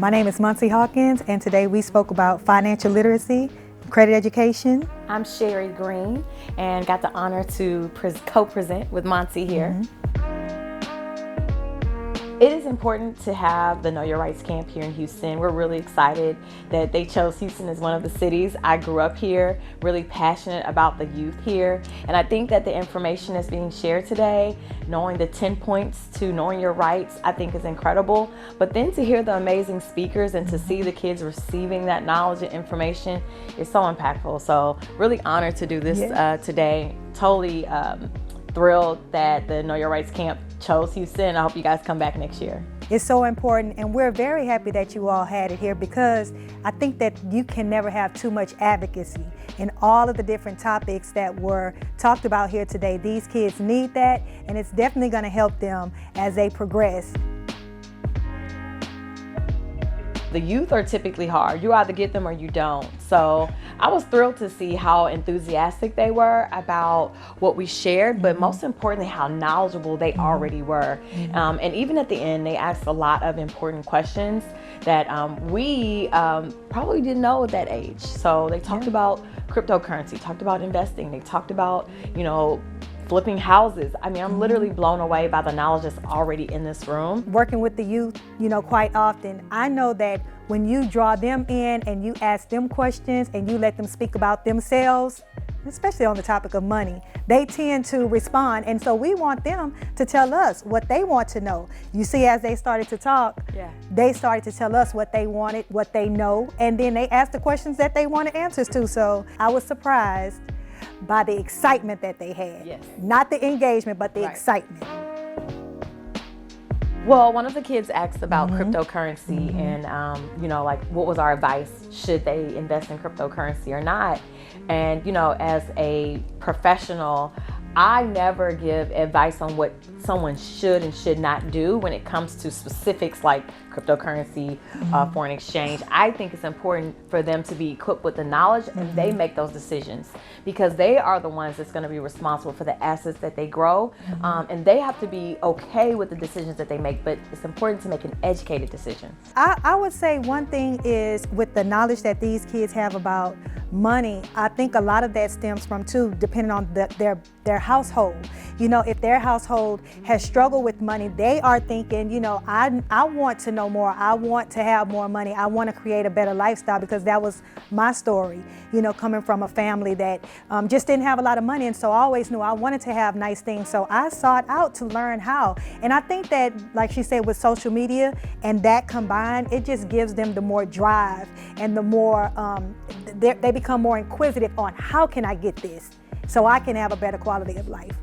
My name is Moncy Hawkins, and today we spoke about financial literacy, credit education. I'm Cheri Green, and got the honor to co-present with Moncy here. It is important to have the Know Your Rights camp here in Houston. We're really excited that they chose Houston as one of the cities. I grew up here, really passionate about the youth here. And I think that the information that's being shared today, knowing the 10 points to knowing your rights, I think is incredible. But then to hear the amazing speakers and to see the kids receiving that knowledge and information is so impactful. So really honored to do this today. Totally thrilled that the Know Your Rights camp chose Houston. I hope you guys come back next year. It's so important, and we're very happy that you all had it here, because I think that you can never have too much advocacy in all of the different topics that were talked about here today. These kids need that, and it's definitely going to help them as they progress. The youth are typically hard. You either get them or you don't. So I was thrilled to see how enthusiastic they were about what we shared, but most importantly, how knowledgeable they already were. And even at the end, they asked a lot of important questions that we probably didn't know at that age. So they talked about cryptocurrency, talked about investing, they talked about, flipping houses. I mean, I'm literally blown away by the knowledge that's already in this room. Working with the youth, quite often, I know that when you draw them in and you ask them questions and you let them speak about themselves, especially on the topic of money, they tend to respond. And so we want them to tell us what they want to know. You see, as they started to talk, they started to tell us what they wanted, what they know, and then they asked the questions that they wanted answers to. So I was surprised by the excitement that they had. Yes. Not the engagement, but the excitement. Well, one of the kids asked about cryptocurrency and, like what was our advice? Should they invest in cryptocurrency or not? And, as a professional, I never give advice on what someone should and should not do when it comes to specifics like cryptocurrency, foreign exchange. I think it's important for them to be equipped with the knowledge and they make those decisions, because they are the ones that's going to be responsible for the assets that they grow. And they have to be okay with the decisions that they make, but it's important to make an educated decision. I would say one thing is, with the knowledge that these kids have about money, I think a lot of that stems from, too, depending on their household. If their household has struggled with money, they are thinking, I want to know more. I want to have more money. I want to create a better lifestyle, because that was my story, coming from a family that just didn't have a lot of money. And so I always knew I wanted to have nice things. So I sought out to learn how. And I think that, like she said, with social media and that combined, it just gives them the more drive and the more, they become more inquisitive on, how can I get this so I can have a better quality of life.